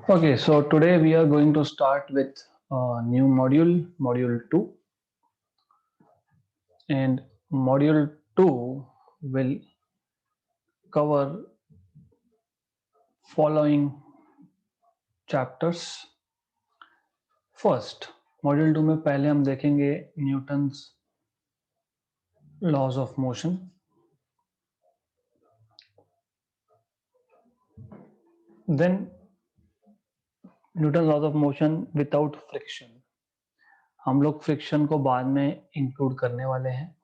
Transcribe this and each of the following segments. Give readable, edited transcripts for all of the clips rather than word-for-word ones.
Okay, so today we are going to start with a new module, module 2, and module 2 will cover following chapters. First, module 2 में पहले हम देखेंगे Newton's laws of motion. Then Newton laws of motion without friction. हम लोग friction को बाद में include करने वाले हैं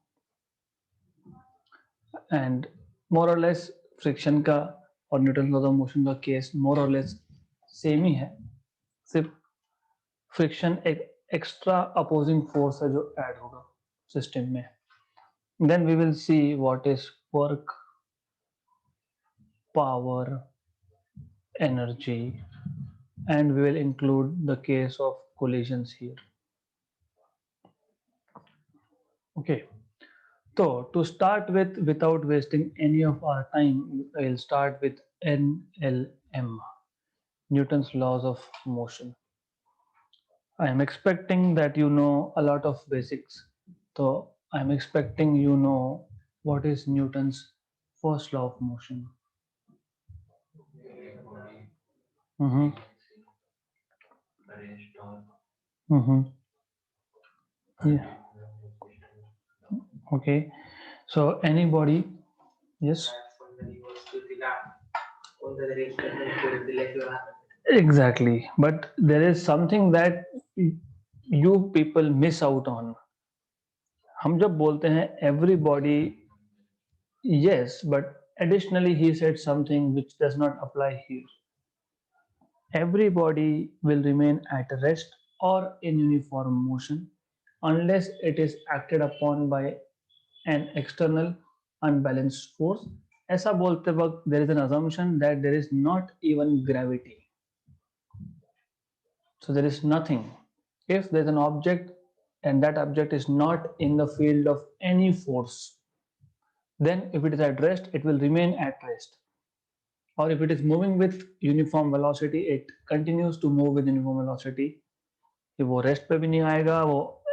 एंड मोर और लेस फ्रिक्शन का और न्यूटन लॉज ऑफ मोशन का केस मोर और लेस सेम ही है. सिर्फ फ्रिक्शन एक एक्स्ट्रा अपोजिंग फोर्स है जो ऐड होगा सिस्टम में. Then we will see what is work, power, energy, and we will include the case of collisions here. Okay, so to start with, without wasting any of our time, I'll start with NLM, Newton's laws of motion. I am expecting that you know a lot of basics, so I'm expecting you know what is Newton's first law of motion. Mm-hmm. Mm-hmm. Yeah. Okay. So anybody, yes. Exactly. But there is something that you people miss out on. हम जब बोलते हैं everybody, yes, but additionally he said something which does not apply here. Everybody will remain at rest or in uniform motion unless it is acted upon by an external unbalanced force. ऐसा बोलते वक्त there is an assumption that there is not even gravity. So there is nothing. If there is an object and that object is not in the field of any force, then if it is at rest, it will remain at rest. Or if it is moving with uniform velocity, it continues to move with uniform velocity. कि वो rest पे भी नहीं आएगा, वो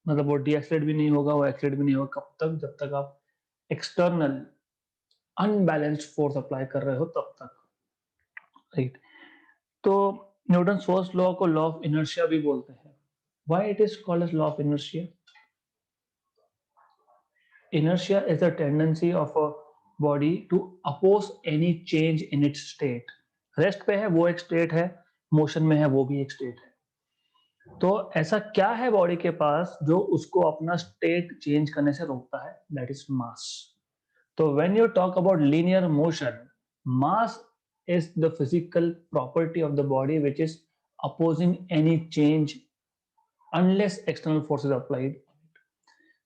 मतलब वो डीएक्सलेट भी नहीं होगा, वो एक्सलेट भी नहीं होगा. कब तक? जब तक आप एक्सटर्नल अनबैलेंस्ड फोर्स अप्लाई कर रहे हो तब तक. राइट. तो न्यूटन फर्स्ट लॉ को लॉ ऑफ इनर्शिया भी बोलते हैं. Why it is called as law of inertia? Inertia is the tendency of a body to oppose any change in its state. Rest पे है वो एक स्टेट है, मोशन में है वो भी एक स्टेट है. तो ऐसा क्या है बॉडी के पास जो उसको अपना स्टेट चेंज करने से रोकता है? That is mass. तो when you talk about linear motion, mass is the physical property of the body which is opposing any change unless external force is applied.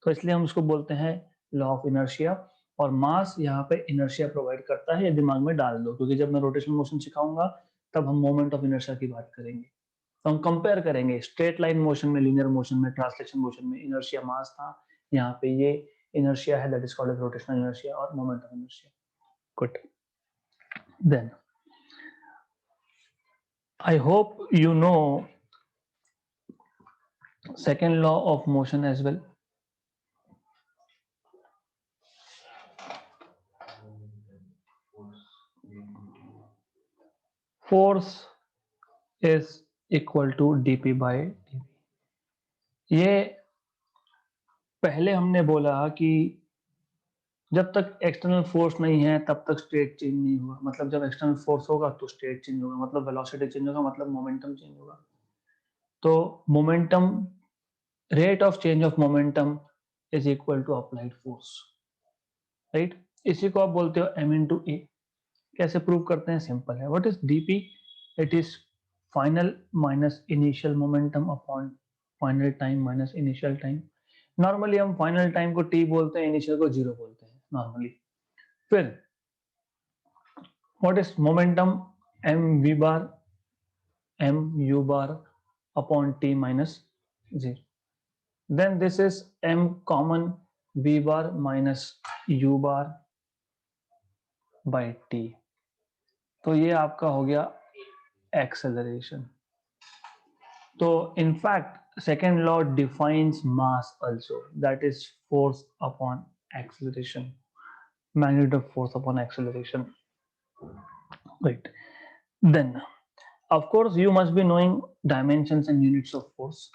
तो इसलिए हम उसको बोलते हैं लॉ ऑफ इनर्शिया. और मास यहाँ पे इनर्शिया प्रोवाइड करता है. ये दिमाग में डाल दो, क्योंकि जब मैं रोटेशनल मोशन सिखाऊंगा तब हम मोमेंट ऑफ इनर्शिया की बात करेंगे. तो हम कंपेयर करेंगे स्ट्रेट लाइन मोशन में, लीनियर मोशन में, ट्रांसलेशन मोशन में इनर्शिया मास था. यहाँ पे ये इनर्शिया है, that is called rotational inertia और moment of inertia. Good. Then I hope you know second law of motion as well. Force is equal to dp by dv. ये पहले हमने बोला कि जब तक एक्सटर्नल फोर्स नहीं है तब तक स्टेट चेंज नहीं होगा. मतलब जब एक्सटर्नल फोर्स होगा तो स्टेट चेंज होगा, मतलब वेलोसिटी चेंज होगा, मतलब मोमेंटम चेंज होगा. तो momentum, rate of change of momentum is equal to applied force. Right. इसी को आप बोलते हो m इंटू ए. कैसे प्रूव करते हैं? सिंपल है. What is dp? It is final minus initial momentum upon final time minus initial time. Normally हम फाइनल टाइम को t बोलते हैं, इनिशियल को 0 बोलते हैं नॉर्मली. फिर what is momentum? m v bar m u bar upon t minus 0. Then this is m common v bar minus u bar by t. तो ये आपका हो गया acceleration. So in fact, second law defines mass also, that is force upon acceleration, magnitude of force upon acceleration. Right. Then, of course, you must be knowing dimensions and units of force.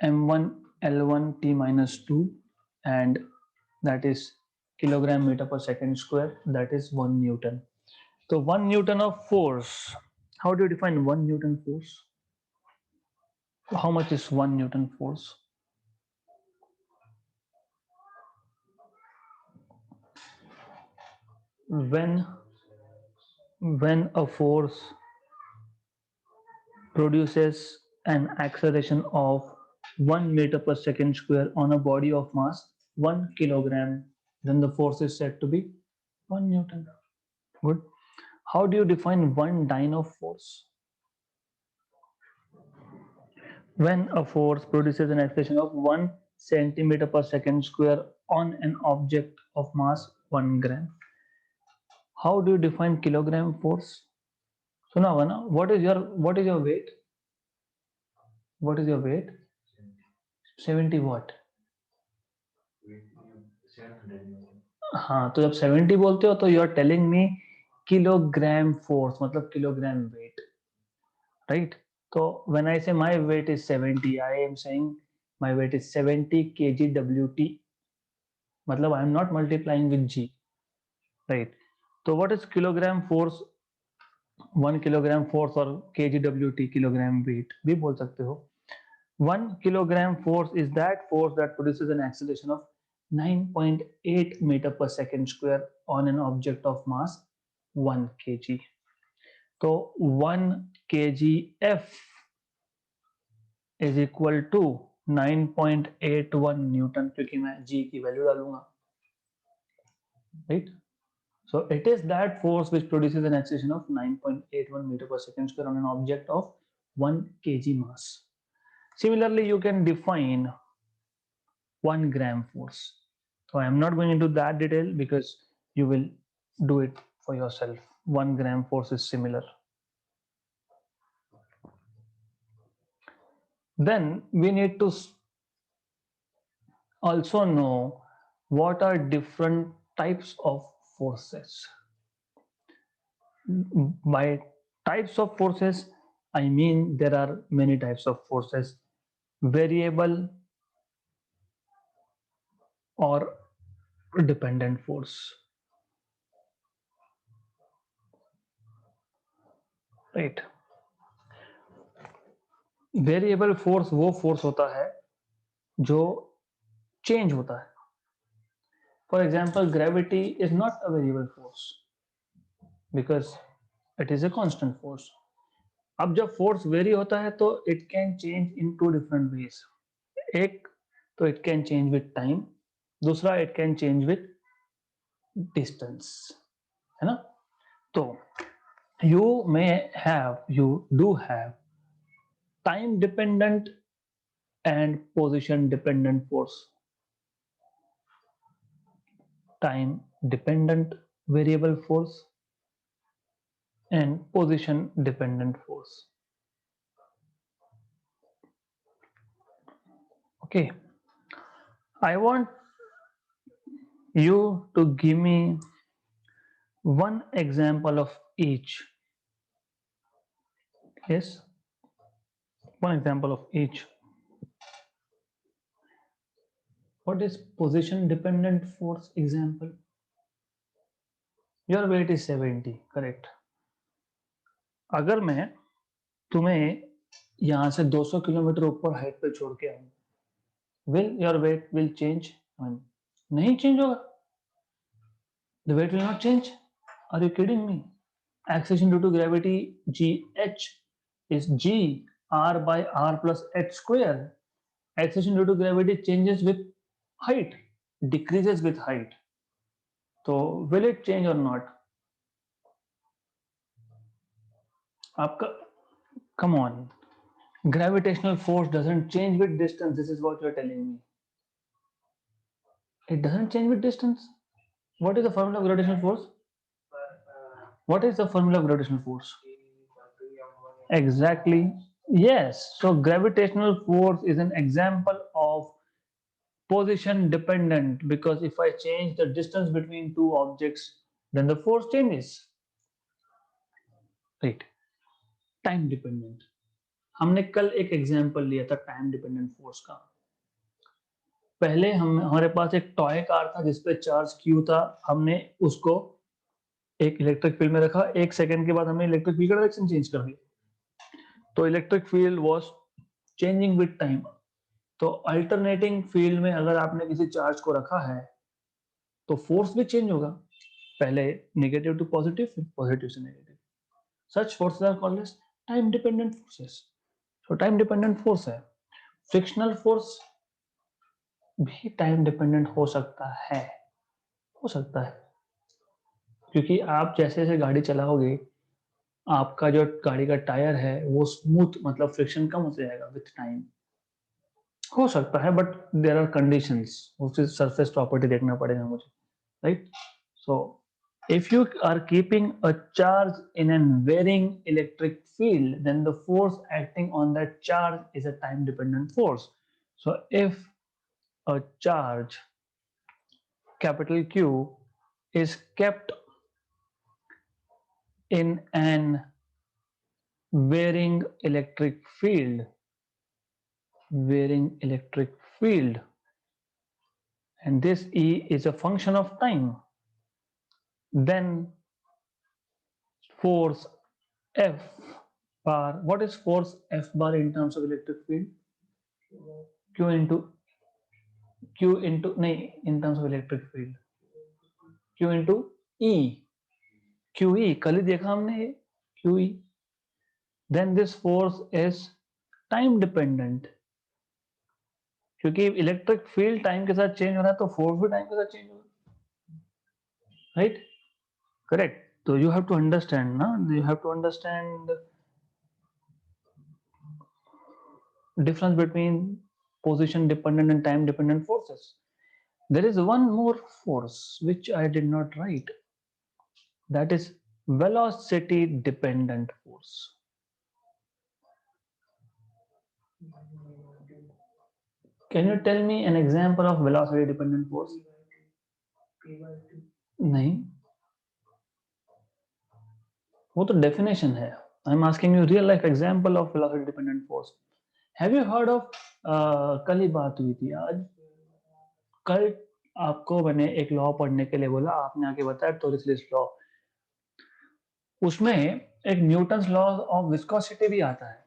M1 L1 T minus 2, and that is kilogram meter per second square, that is 1 Newton. So 1 Newton of force. How do you define 1 Newton force? How much is 1 Newton force? When a force produces an acceleration of 1 meter per second square on a body of mass 1 kilogram, then the force is said to be 1 Newton. Good. How do you define 1 dyne of force? When a force produces an acceleration of 1 centimeter per second square on an object of mass 1 gram. How do you define kilogram force? So now, what is your weight? What is your weight? 70 what? हाँ, तो जब 70 बोलते हो तो you are telling me kilogram force, मतलब kilogram weight, right? तो when I say my weight is 70, I am saying my weight is 70 kg WT, मतलब I am not multiplying with g, right? तो what is kilogram force? 1 kilogram force और kg WT kilogram weight भी बोल सकते हो. 1 kilogram force is that force that produces an acceleration of 9.8 meter per second square on an object of mass 1 kg. So 1 kgf is equal to 9.81 Newton, क्योंकि मैं g की value डालूंगा, right? So it is that force which produces an acceleration of 9.81 meter per second square on an object of 1 kg mass. Similarly, you can define 1 gram force. So I am not going into that detail because you will do it for yourself. 1 gram force is similar. Then we need to also know what are different types of forces. By types of forces, I mean there are many types of forces: variable or dependent force. Right. Variable force वो force होता है जो change होता है. For example, gravity is not a variable force because it is a constant force. अब जब force vary होता है तो it can change in two different ways. एक तो it can change with time, दूसरा it can change with distance, है ना? तो you do have time dependent and position dependent force. Time dependent variable force and position dependent force. Okay, I want you to give me one example of each. Yes, one example of each. What is position dependent force example? Your weight is 70, correct? अगर मैं तुम्हें यहाँ से 200 kilometre ऊपर height पे छोड़ के आऊं, will your weight will change? नहीं चेंज होगा. The weight will not change. Are you kidding me? Acceleration due to gravity gh is g r by r plus h square. Acceleration due to gravity changes with height, decreases with height. So will it change or not? आपका, come on, gravitational force doesn't change with distance. This is what you're telling me. It doesn't change with distance. What is the formula of gravitational force? What is the formula of gravitational force? Exactly. Yes. So gravitational force is an example of position dependent because if I change the distance between two objects, then the force changes. Right. Time dependent, हमने कल एक example लिया था time dependent force का। पहले हम हमारे पास एक टॉय कार था जिसपे चार्ज क्यू था, हमने उसको एक इलेक्ट्रिक फील्ड में रखा, एक सेकंड के बाद हमने इलेक्ट्रिक फील्ड का डायरेक्शन चेंज कर दिया, तो electric field was changing with time. तो अल्टरनेटिंग फील्ड में अगर आपने किसी चार्ज को रखा है तो फोर्स भी चेंज होगा, पहले नेगेटिव टू पॉजिटिव, फिर पॉजिटिव से नेगेटिव। Such forces are called as time dependent forces. तो टाइम डिपेंडेंट फोर्स है। फ्रिक्शनल फोर्स भी टाइम डिपेंडेंट हो सकता है, हो सकता है, क्योंकि आप जैसे जैसे गाड़ी चलाओगे आपका जो गाड़ी का टायर है वो स्मूथ, मतलब फ्रिक्शन कम होता जाएगा विथ टाइम। हो सकता है बट देयर आर कंडीशंस, उसकी सरफेस प्रॉपर्टी देखना पड़ेगा मुझे, right. So if you are keeping a charge in a varying electric field, then the force acting on that charge is a time dependent force. So if a charge capital Q is kept in an varying electric field, varying electric field, and this E is a function of time, then force F bar, what is force F bar in terms of electric field? Q into नहीं, in terms of electric field Q into E, QE कल ही देखा हमने ये QE, then this force is time dependent, क्योंकि electric field time के साथ change हो रहा है तो फोर्स भी टाइम के साथ चेंज होगा, राइट, करेक्ट। तो यू हैव टू अंडरस्टैंड ना, you have to understand difference between position dependent and time dependent forces. There is one more force which I did not write, that is velocity dependent force. Can you tell me an example of velocity dependent force? नहीं, वो तो definition है. I'm asking you real life example of velocity dependent force. Have you heard of कल ही बात हुई थी आज, कल आपको मैंने एक लॉ पढ़ने के लिए बोला, आपने आके बताया टोरिस लॉ, उसमें एक न्यूटन्स लॉ ऑफ विस्कोसिटी भी आता है।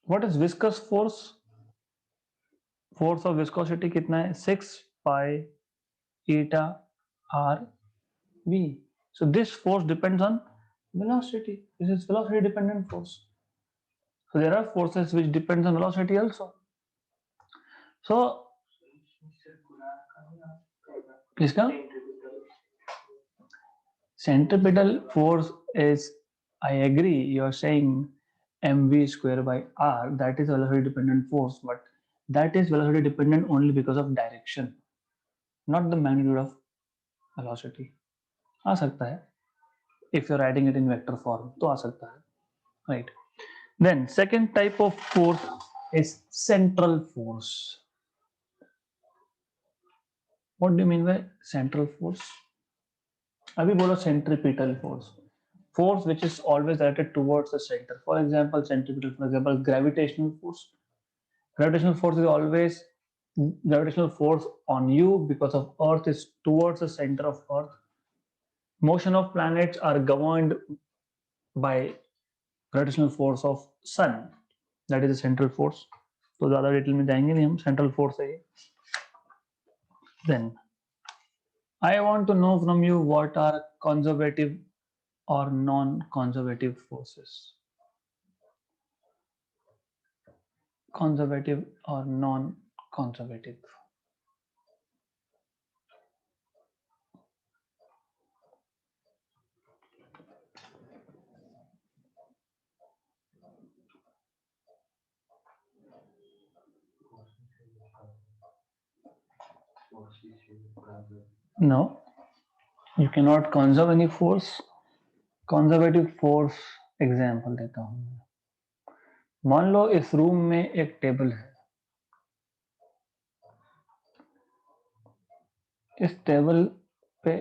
What is viscous force? Force of viscosity कितना है? 6 पाई eta r v. So this force depends on velocity. This is velocity dependent force. So there are forces which depends on velocity also. So किसका? Centripetal force is, I agree, you are saying mv square by r, that is velocity dependent force, but that is velocity dependent only because of direction, not the magnitude of velocity. आ सकता है, if you're writing it in vector form तो आ सकता है, right. Then second type of force is central force. What do you mean by central force? अभी बोलो centripetal force, force which is always directed towards the center. For example, centripetal, for example, gravitational force. Gravitational force is always gravitational force on you because of Earth is towards the center of Earth. Motion of planets are governed by gravitational force of Sun. That is the central force. तो ज़्यादा detail में जाएंगे नहीं हम, central force है ये. Then I want to know from you what are conservative or non-conservative forces. Conservative or non-conservative. No, you cannot conserve any force. Conservative force example देता हूँ। मान लो इस रूम में एक टेबल है, इस टेबल पे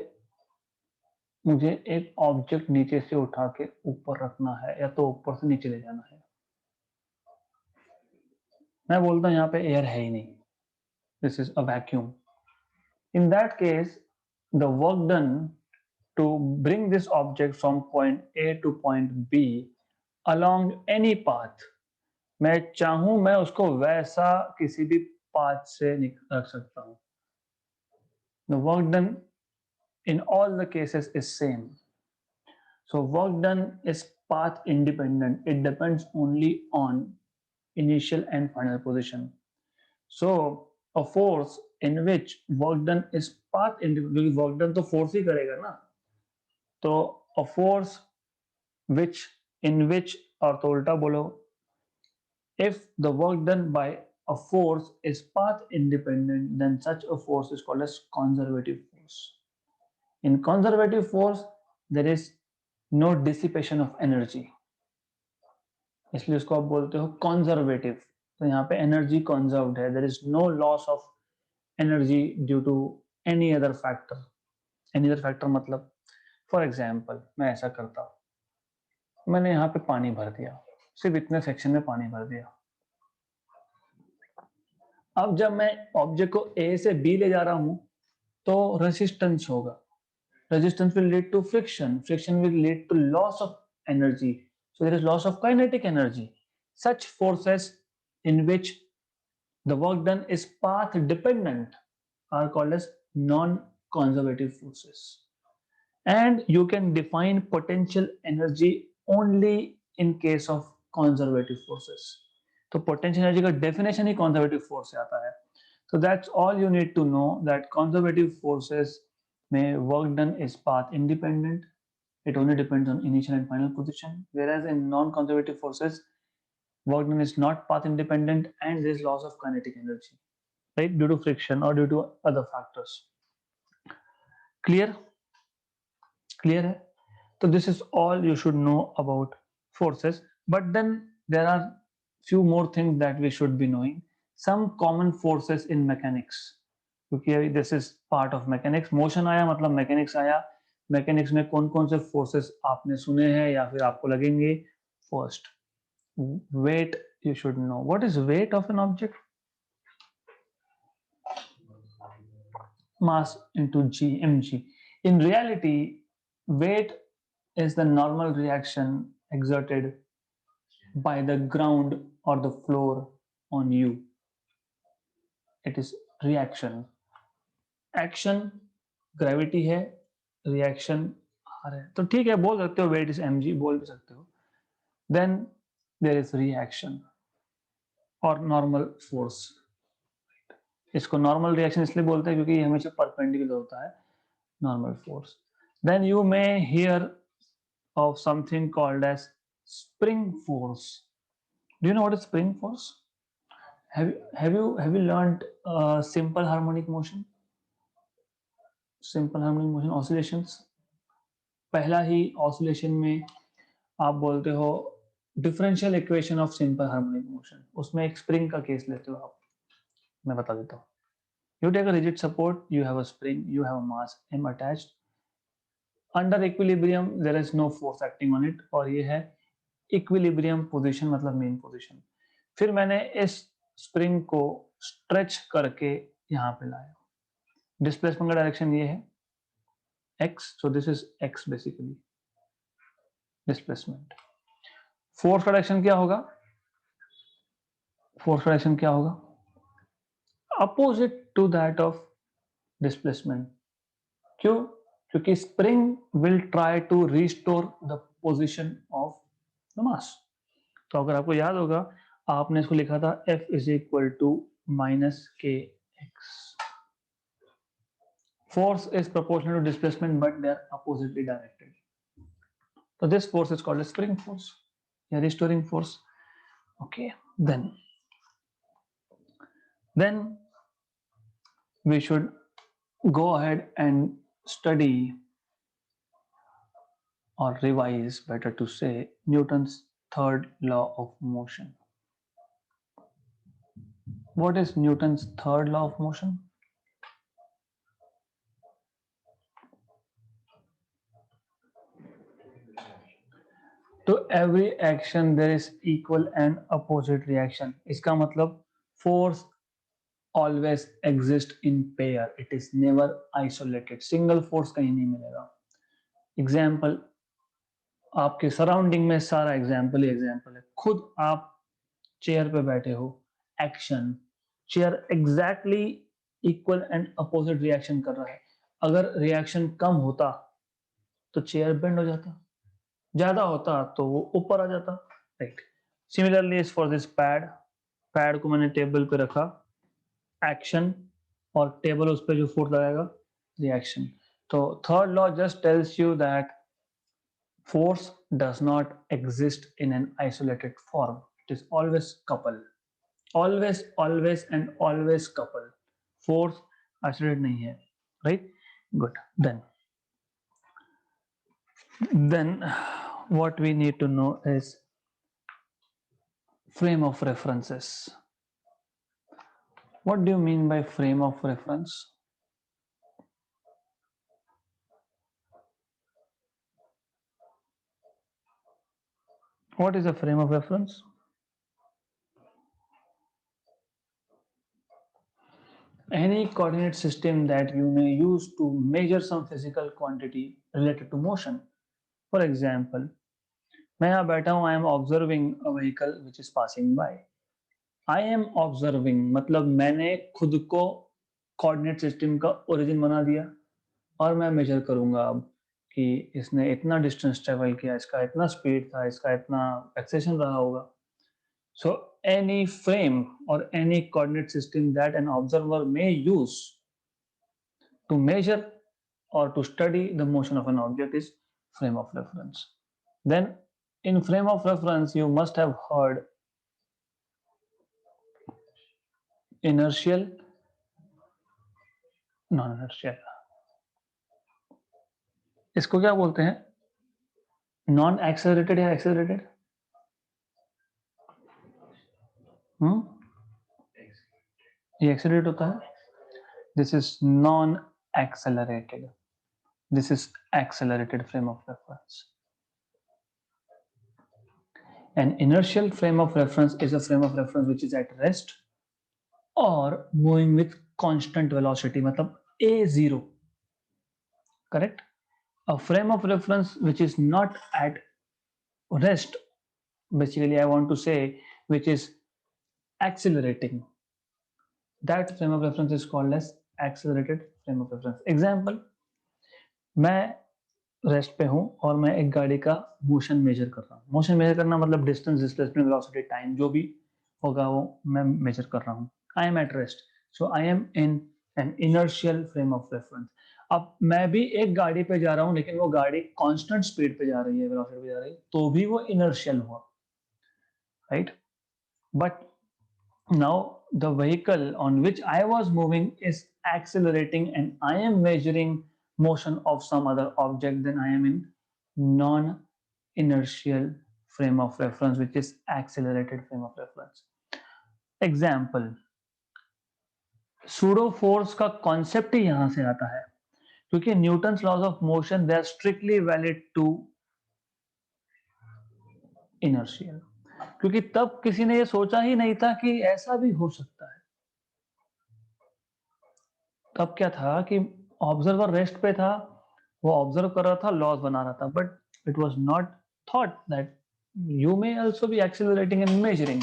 मुझे एक ऑब्जेक्ट नीचे से उठा के ऊपर रखना है या तो ऊपर से नीचे ले जाना है। मैं बोलता हूँ यहाँ पे एयर है ही नहीं, this is a vacuum. In that case the work done to bring this object from point A to point B along any path, मैं चाहूं मैं उसको वैसा किसी भी पाथ से रख सकता हूं। The work done in all the cases is same. So work done is path independent. It depends only on initial and final position. So a force in which work done is path independent, work done तो force ही करेगा ना, तो a force which in which और तो उल्टा बोलो, if the work done by a force is path independent, then such a force is called as conservative force. In conservative force there is no dissipation of energy, इसलिए उसको आप बोलते हो conservative। तो यहाँ पे energy conserved है, there is no loss of energy due to any other factor। any other factor मतलब for example मैं ऐसा करता हूँ, मैंने यहाँ पे पानी भर दिया, सिर्फ इतने सेक्शन में पानी भर दिया। अब जब मैं ऑब्जेक्ट को ए से बी ले जा रहा हूं तो रेजिस्टेंस होगा, resistance will lead to friction, friction will lead to loss of energy, so there is loss of kinetic energy। such forces in which the work done is path dependent are called as non conservative forces, and you can define potential energy only in case of conservative forces। तो potential energy का definition ही conservative force से आता है। So that's all you need to know, that conservative forces may work done is path independent. It only depends on initial and final position. Whereas in non-conservative forces, work done is not path independent and there is loss of kinetic energy, right? Due to friction or due to other factors. Clear? Clear है? So this is all you should know about forces. But then there are few more things that we should be knowing. Some common forces in mechanics, क्योंकि this is part of mechanics. Motion आया मतलब mechanics आया। Mechanics में कौन कौन से forces आपने सुने हैं या फिर आपको लगेंगे? First, weight. You should know what is weight of an object. mass into g mg। in reality weight is the normal reaction exerted by the ground or the floor on you। it is reaction। Action gravity है, reaction are है, तो ठीक है बोल सकते हो wait is mg, बोल भी सकते हो। देन देयर इज रिएक्शन और नॉर्मल फोर्स। इसको नॉर्मल रिएक्शन इसलिए बोलते हैं क्योंकि ये हमेशा परपेंडिकुलर होता है, normal force. Then you may hear of something called as spring force. Do you know what is spring force? have you learned simple harmonic motion? Simple harmonic motion oscillations. पहला ही ऑसिलेशन में आप बोलते हो differential equation of simple harmonic motion, उसमें एक spring का case लेते हो आप। मैं बता देता हूँ। You take a rigid support, you have a spring, you have a mass m attached, under equilibrium there is no force acting on it, और ये है इक्विलिब्रियम पोजीशन मतलब मेन पोजीशन। फिर मैंने इस स्प्रिंग को स्ट्रेच करके यहाँ पे लाया, डिस्प्लेसमेंट का डायरेक्शन ये है x, so this is x basically displacement. Force का डायरेक्शन क्या होगा? फोर्स का डायरेक्शन क्या होगा? Opposite to that of displacement. क्यों? क्योंकि spring will try to restore the position of the mass. तो अगर आपको याद होगा आपने इसको लिखा था F is equal to minus k x. Force is proportional to displacement but they are oppositely directed. So this force is called a spring force, a restoring force। Okay, then we should go ahead and study or revise, better to say, Newton's third law of motion. What is Newton's third law of motion? To every action there is equal and opposite reaction. इसका मतलब force always exist in pair. It is never isolated. Single force कहीं नहीं मिलेगा. Example, आपके surrounding में सारा example ही example है. खुद आप चेयर पे बैठे हो, action, chair exactly equal and opposite reaction कर रहा है. अगर रिएक्शन कम होता तो चेयर बेंड हो जाता, ज्यादा होता तो वो ऊपर आ जाता. Right. Similarly is for this pad. Pad को मैंने टेबल पे रखा, एक्शन, और टेबल उस पर जो फोर्स लगाएगा, रिएक्शन. तो third law just tells you that force does not exist in an isolated form. It is always couple. Always and always couple. Force isolated नहीं है. Right? Good. Then what we need to know is frame of references. What do you mean by frame of reference? What is a frame of reference? Any coordinate system that you may use to measure some physical quantity related to motion. For example, मैं यहाँ बैठा हूँ, I am observing a vehicle which is passing by. I am observing मतलब मैंने खुद को coordinate system का origin बना दिया, और मैं मेजर करूंगा अब कि इसने इतना डिस्टेंस ट्रेवल किया, इसका इतना स्पीड था, इसका इतना एक्सेशन रहा होगा. सो एनी फ्रेम और any coordinate system that an observer may use to measure or to study the motion of an object is frame of reference. Then in frame of reference you must have heard inertial, non inertial. इसको क्या बोलते हैं? Non accelerated या accelerated? ये accelerate होता है. This is non accelerated. This is accelerated frame of reference. An inertial frame of reference is a frame of reference which is at rest or moving with constant velocity, मतलब a0. Correct? A frame of reference which is not at rest, basically I want to say, which is accelerating, that frame of reference is called as accelerated frame of reference. Example, मैं rest पे हूं और मैं एक गाड़ी का motion major कर रहा हूं. मोशन मेजर करना मतलब डिस्टेंस, डिस्प्लेसमेंट, वेलोसिटी, टाइम, जो भी होगा वो मैं मेजर कर रहा हूं. I am at rest, so I am in an inertial frame of reference. अब मैं भी एक गाड़ी पे जा रहा हूं, लेकिन वो गाड़ी कांस्टेंट स्पीड पे जा रही है, वेलोसिटी पे जा रही है, तो भी वो इनर्शियल हुआ. Right? But now the vehicle on which I was moving is accelerating and I am measuring motion of some other object, then I am in non-inertial frame of reference, which is accelerated frame of reference. Example, pseudo force का concept ही यहां से आता है, क्योंकि Newton's laws of motion they are strictly valid to inertial. क्योंकि तब किसी ने ये सोचा ही नहीं था कि ऐसा भी हो सकता है. तब क्या था कि ऑब्जर्वर रेस्ट पे था, वो ऑब्जर्व कर रहा था, लॉज बना रहा था, but it was not thought that you may also be accelerating and measuring.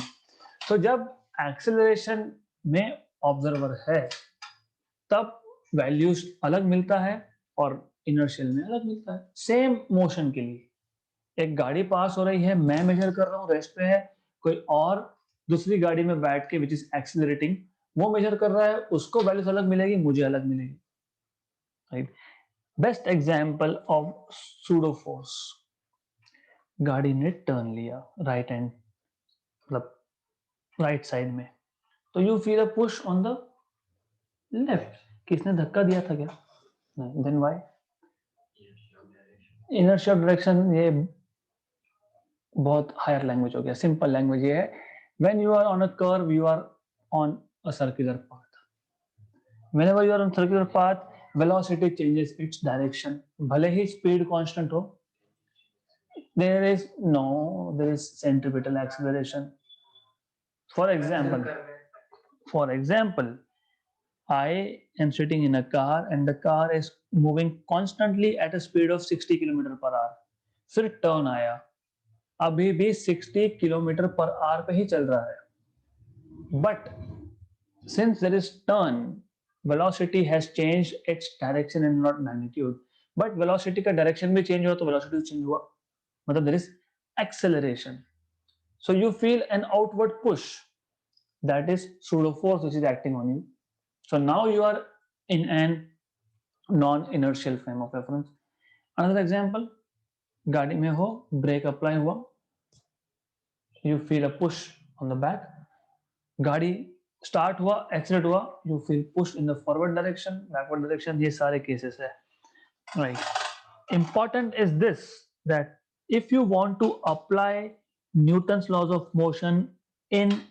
तो जब एक्सेलरेशन में ऑब्जर्वर है तब वैल्यूज अलग मिलता है और इनर्शियल में अलग मिलता है. सेम मोशन के लिए एक गाड़ी पास हो रही है, मैं मेजर कर रहा हूँ, रेस्ट पे है, कोई और दूसरी गाड़ी में बैठ के विच इज एक्सेलरेटिंग, वो मेजर कर रहा है, उसको वैल्यूज अलग मिलेगी, मुझे अलग मिलेगी. Right? Best example of pseudo force, गाड़ी ने टर्न लिया राइट हैंड, मतलब राइट साइड में, तो you feel a push on the left. किसने धक्का दिया था क्या? नहीं. Then why? इनर्शिया डायरेक्शन ये बहुत हायर लैंग्वेज हो गया, सिंपल लैंग्वेज ये है, when you are on a curve you are on a circular path, whenever you are on circular path velocity changes its direction, भले ही स्पीड कांस्टेंट हो, there is centripetal acceleration. For example, I am sitting in a car and the car is moving constantly at a speed of 60 kilometre per hour, फिर turn आया, अभी भी 60 kilometre per hour पे ही चल रहा है, but since there is turn velocity has changed its direction and not magnitude, but velocity का direction भी change हुआ तो velocity change हुआ, मतलब there is acceleration, so you feel an outward push, that is pseudo force which is acting on you. So now you are in an non-inertial frame of reference. Another example, गाड़ी में हो, break apply हुआ, you feel a push on the back, गाड़ी start हुआ, एक्सीलेट हुआ, you feel pushed in the forward direction, backward direction, ये सारे cases है, right? Important is this, that if you want to apply Newton's laws of motion in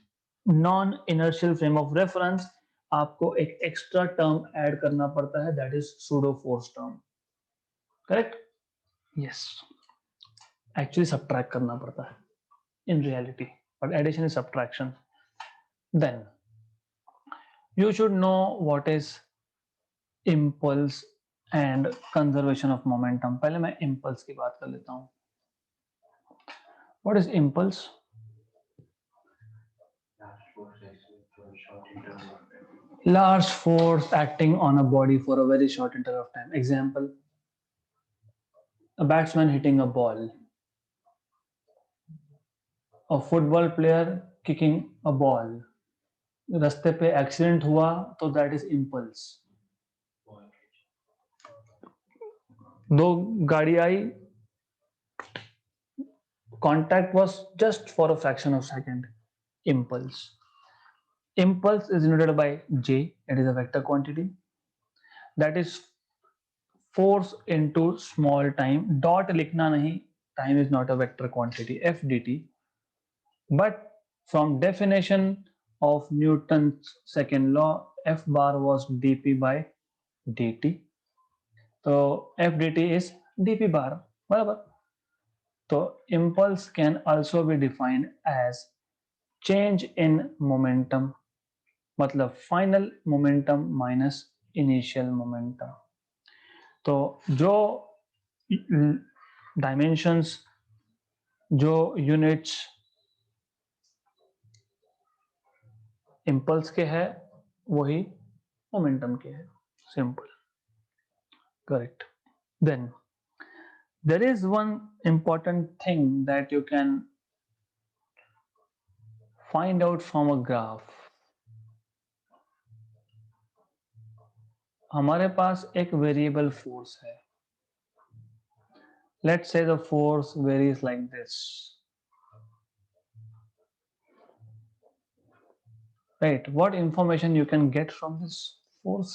non-inertial frame of reference, आपको एक extra term add करना पड़ता है, that is pseudo force term, correct? Yes, actually subtract करना पड़ता है in reality, but addition is subtraction. Then you should know what is impulse and conservation of momentum. पहले मैं इम्पल्स की बात कर लेता हूं. What is impulse? Large force acting on a body for a very short interval of time. Example, a batsman hitting a ball, a football player kicking a ball, रास्ते पे accident हुआ तो दैट इज इम्पल्स. दो गाड़ी आई, contact was just for a fraction of a second, impulse. Impulse is denoted by J, it is a vector quantity, that is force into small time. Dot लिखना नहीं, time is not a vector quantity, F dt, but from definition of Newton's second law, F bar was dp by dt, तो F dt is dp bar, बराबर. तो impulse can also be defined as change in momentum, मतलब final momentum minus initial momentum. तो जो dimensions, जो units impulse के है वही मोमेंटम के है, simple, correct. Then there is one important thing that you can find out from a graph. हमारे पास एक वेरिएबल फोर्स है, let's say the force varies like this, right? What information you can get from this force?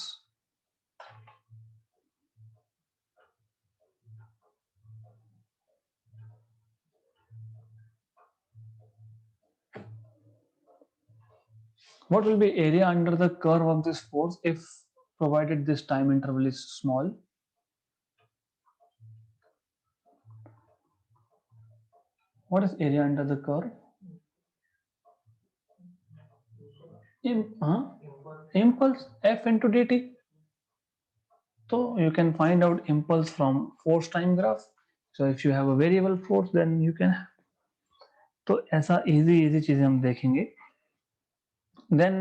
What will be area under the curve of this force if provided this time interval is small? What is area under the curve? Impulse, F into dt. So you can find out impulse from force time graph. So if you have a variable force, then you can. तो ऐसा easy चीजें हम देखेंगे. Then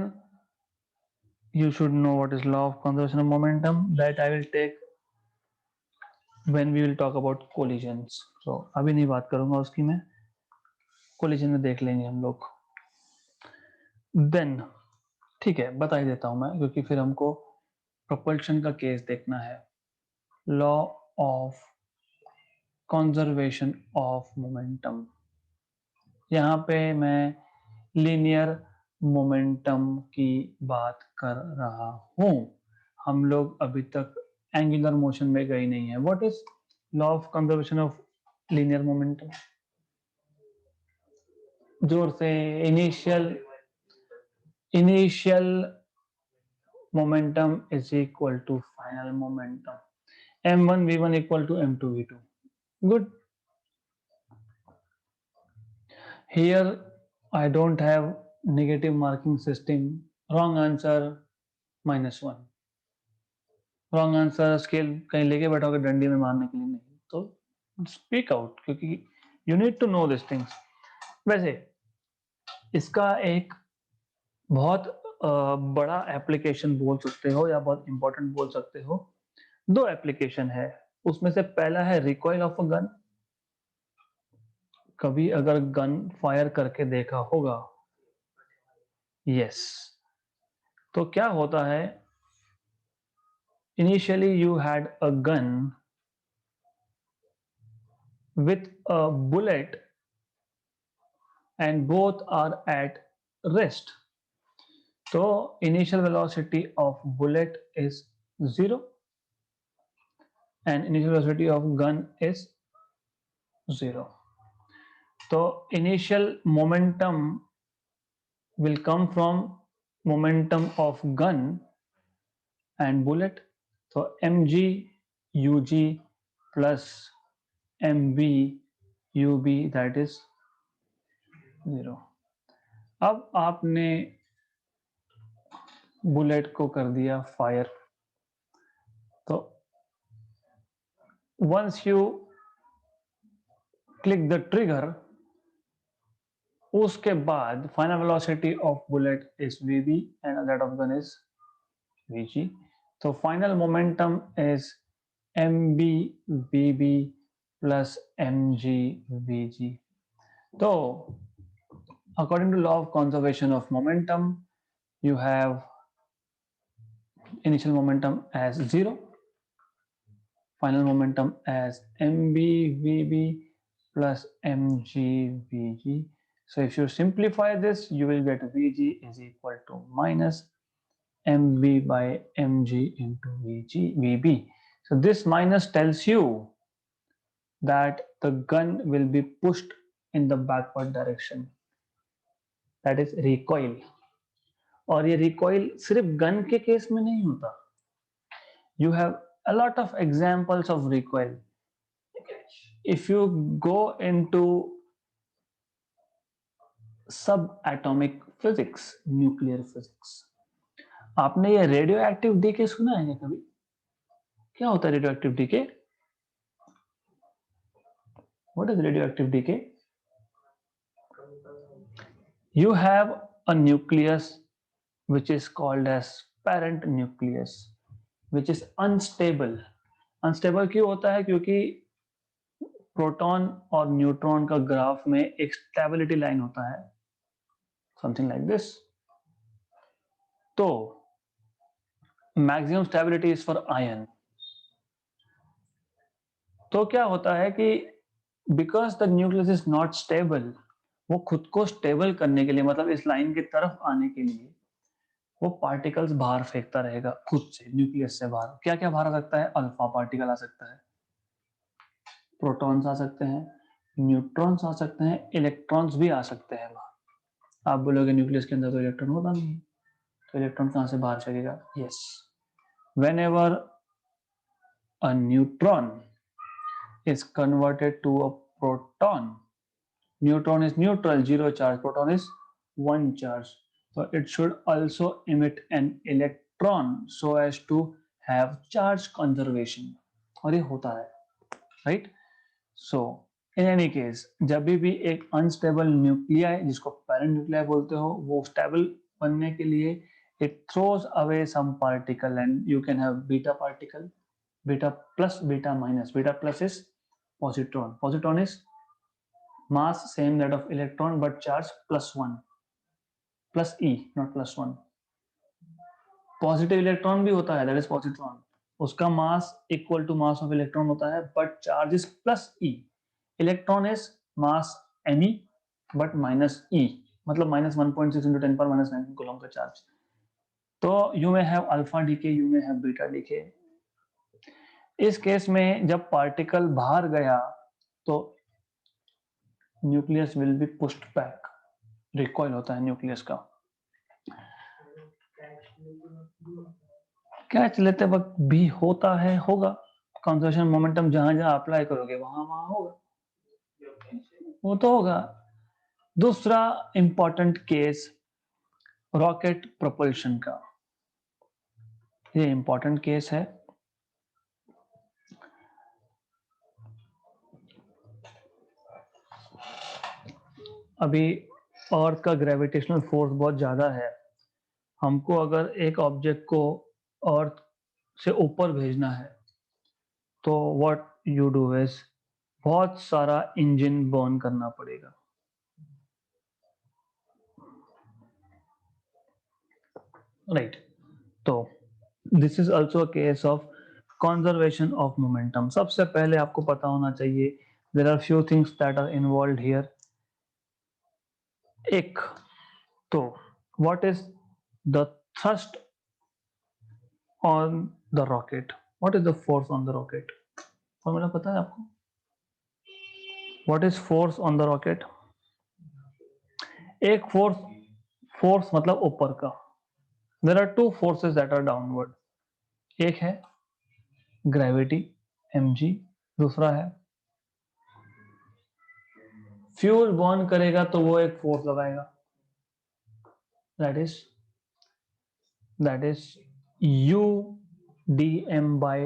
you should know what is law of conservation of momentum, that I will take when we will talk about collisions. So अभी नहीं बात करूंगा उसकी मैं, collision में देख लेंगे हम लोग. Then ठीक है, बता ही देता हूं मैं, क्योंकि फिर हमको propulsion का केस देखना है. Law of conservation of momentum. यहाँ पे मैं linear momentum की बात कर रहा हूं. हम लोग अभी तक एंगुलर मोशन में गए नहीं है. What is law of conservation of linear momentum, जोर से, initial momentum is equal to final momentum, m1 v1 equal to m2 v2. Good. Here I don't have negative marking system. Wrong answer -1. Wrong answer scale कहीं लेके बैठोगे डंडी में मारने के लिए नहीं, तो स्पीक आउट, क्योंकि you need to know this things. वैसे इसका एक बहुत बड़ा एप्लीकेशन बोल सकते हो या बहुत इंपॉर्टेंट बोल सकते हो. दो एप्लीकेशन है, उसमें से पहला है रिकॉइल ऑफ अ गन. कभी अगर गन फायर करके देखा होगा, यस. तो क्या होता है, initially you had a gun with a bullet and both are at rest. So initial velocity of bullet is 0 and initial velocity of gun is 0. So initial momentum will come from momentum of gun and bullet. So mg ug plus mv ub, that is 0. अब आपने bullet को कर दिया fire, तो once you click the trigger, उसके बाद final velocity of bullet is vb and that of gun is vg. So final momentum is mb vb plus mg vg. So according to law of conservation of momentum, you have initial momentum as 0, final momentum as mb vb plus mg vg. So if you simplify this, you will get vg is equal to minus mb by mg into vb. So this minus tells you that the gun will be pushed in the backward direction, that is recoil. और ये recoil सिर्फ gun के case में नहीं होता. You have a lot of examples of recoil. If you go into subatomic physics, nuclear physics, आपने ये radio active DK सुना है कभी? क्या होता है radioactive decay? What is radioactive decay? You have a nucleus which is called as parent nucleus, which is unstable. Unstable क्यों होता है? क्योंकि प्रोटॉन और न्यूट्रॉन का ग्राफ में एक स्टेबिलिटी लाइन होता है, समथिंग लाइक दिस. तो maximum stability is for ion. तो क्या होता है कि because the nucleus is not stable, वो खुद को स्टेबल करने के लिए, मतलब इस लाइन की तरफ आने के लिए, वो पार्टिकल्स बाहर फेंकता रहेगा खुद से, न्यूक्लियस से बाहर. क्या क्या बाहर आ सकता है? अल्फा पार्टिकल आ सकता है, प्रोटॉन्स आ सकते हैं, न्यूट्रॉन्स आ सकते हैं, इलेक्ट्रॉन्स भी आ सकते हैं बाहर. आप बोलोगे न्यूक्लियस के अंदर तो इलेक्ट्रॉन होता नहीं, तो इलेक्ट्रॉन कहां से बाहर चलेगा? Yes, whenever a neutron is converted to a proton, neutron is neutral, 0 charge, proton is 1 charge, so it should also emit an electron so as to have charge conservation. और ये होता है, right? So in any case, जब भी एक unstable nuclei जिसको parent nuclei बोलते हो, वो stable बनने के लिए it throws away some particle and you can have beta particle, beta plus, beta minus. Beta plus is positron. Positron is mass same that of electron but charge +1, plus e, not +1. Positive electron भी होता है, that is positron. उसका mass equal to mass of electron होता है but charge is +e. Electron is mass me but -e, मतलब -1.6 into 10⁻⁹ coulomb का charge. तो you may have alpha decay, you may have beta decay. इस case में जब particle बाहर गया तो nucleus will be pushed back, recoil होता है न्यूक्लियस का। कैच लेते वक्त भी होता है, होगा। कंजर्वेशन मोमेंटम जहां जहां अप्लाई करोगे वहां वहां होगा, वो तो होगा। दूसरा इंपॉर्टेंट केस रॉकेट प्रोपल्शन का, ये इंपॉर्टेंट केस है। अभी अर्थ का ग्रेविटेशनल फोर्स बहुत ज्यादा है, हमको अगर एक ऑब्जेक्ट को अर्थ से ऊपर भेजना है तो व्हाट यू डू इज बहुत सारा इंजन बर्न करना पड़ेगा। राइट, तो this is also a case of conservation of momentum. सबसे पहले आपको पता होना चाहिए there are few things that are involve here. एक तो what is the thrust on the rocket, what is the force on the rocket, formula पता है आपको? What is force on the rocket? एक फोर्स, फोर्स मतलब ऊपर का। There are two forces that are downward, एक है ग्रेविटी mg, दूसरा है फ्यूल बर्न करेगा तो वो एक फोर्स लगाएगा, that is u dm by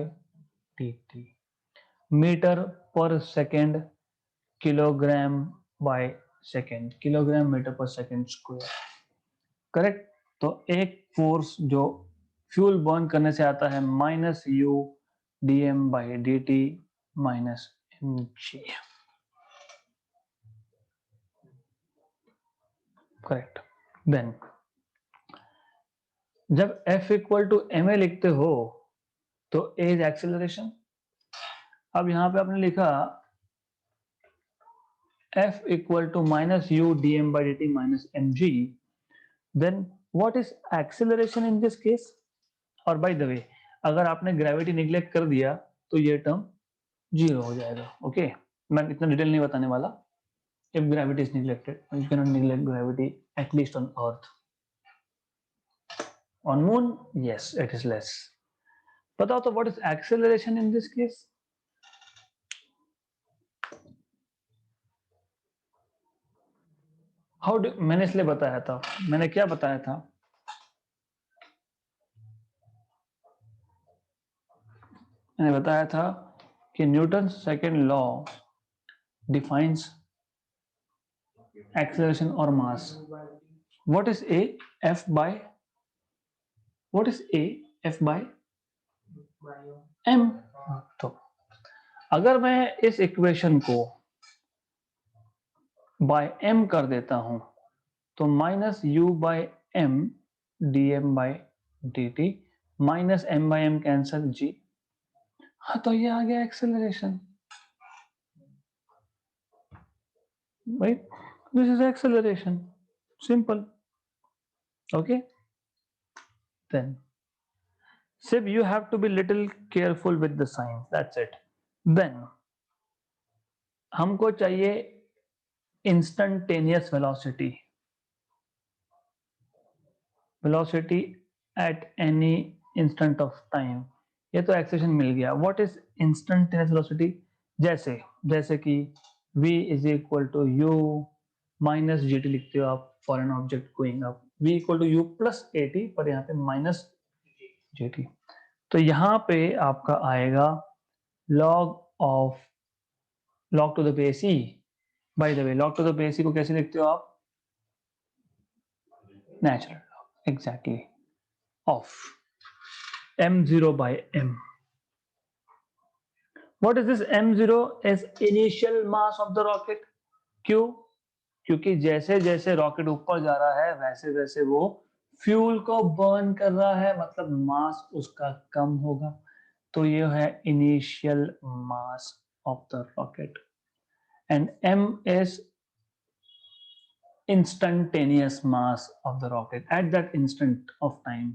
dt, metre per second kilogram by second, kilogram metre per second square. Correct. तो एक फोर्स जो फ्यूल बर्न करने से आता है minus U D M by D T minus M G. Correct. Then जब F equal to M A लिखते हो तो ए इज एक्सेलरेशन। अब यहां पे आपने लिखा F equal to minus U D M by D T minus M g, then what is acceleration in this case? और बाय द वे अगर आपने ग्रेविटी निग्लेक्ट कर दिया तो ये टर्म जीरो हो जाएगा। ओके, मैं इतना डिटेल नहीं बताने वाला। if gravity is neglected, you cannot neglect gravity, at least on earth. On moon, yes, it is less. बताओ तो what is acceleration in this case? How do, मैंने इसलिए बताया था, मैंने क्या बताया था? मैंने बताया था कि Newton second law defines acceleration or mass. What is a? F by, what is a? F by m. तो अगर मैं इस इक्वेशन को बाय m कर देता हूं तो minus u by m d M by D T minus m by m cancel जी। हाँ, तो ये आ गया acceleration. Right, this is acceleration, simple. Okay, then सिर्फ you have to be little careful with the sign, that's it. देन हमको चाहिए instantaneous velocity, velocity at any instant of time. ये तो एक्सेशन मिल गया। What is instantaneous velocity? जैसे जैसे कि v is equal to u minus g t लिखते हो आप for an object going up, v equal to u plus a t, पर यहाँ पे माइनस जी टी। तो यहाँ पे आपका आएगा log of log to the base e. By the way log to the base e को कैसे लिखते हो आप? Natural log, exactly, of m0 by m. What is this m0? Is initial mass of the rocket. क्यों? क्योंकि जैसे जैसे rocket ऊपर जा रहा है वैसे वैसे वो फ्यूल को बर्न कर रहा है, मतलब मास उसका कम होगा। तो ये है initial mass of the rocket and m is instantaneous mass of the rocket at that instant of time.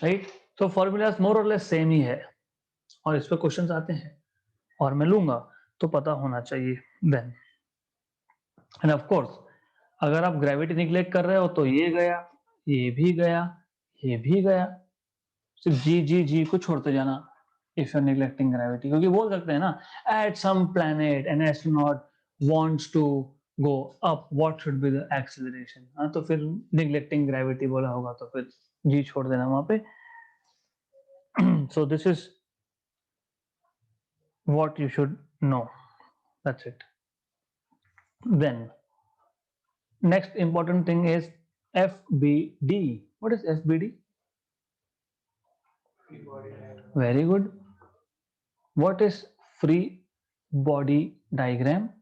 Right. तो फॉर्मूलाज मोर और लेस सेम ही है और इस पे क्वेश्चंस आते हैं और मैं लूंगा तो पता होना चाहिए देन। एंड ऑफ कोर्स अगर आप ग्रेविटी निग्लेक्ट कर रहे हो तो ये गया, ये भी गया, ये भी गया, सिर्फ जी जी जी को छोड़ते जाना if you are neglecting gravity, क्योंकि बोल सकते हैं ना at some planet an astronaut wants to go up what should be the acceleration, हाँ तो फिर निग्लेक्टिंग ग्रेविटी बोला होगा तो फिर जी छोड़ देना वहां पे। So this is what you should know, that's it. Then next important thing is FBD. What is FBD? Very good. What is free body diagram?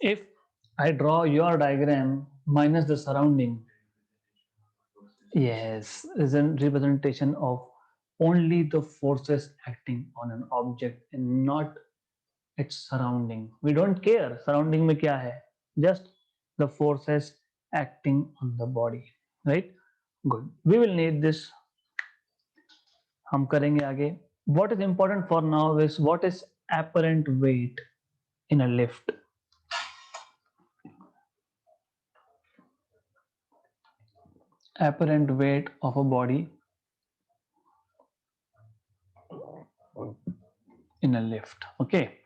If I draw your diagram minus the surrounding, yes, is a representation of only the forces acting on an object and not its surrounding. We don't care surrounding में क्या है, just the forces acting on the body, right? Good. We will need this. हम करेंगे आगे. What is important for now is what is apparent weight in a lift. Apparent weight of a body in a lift. Okay.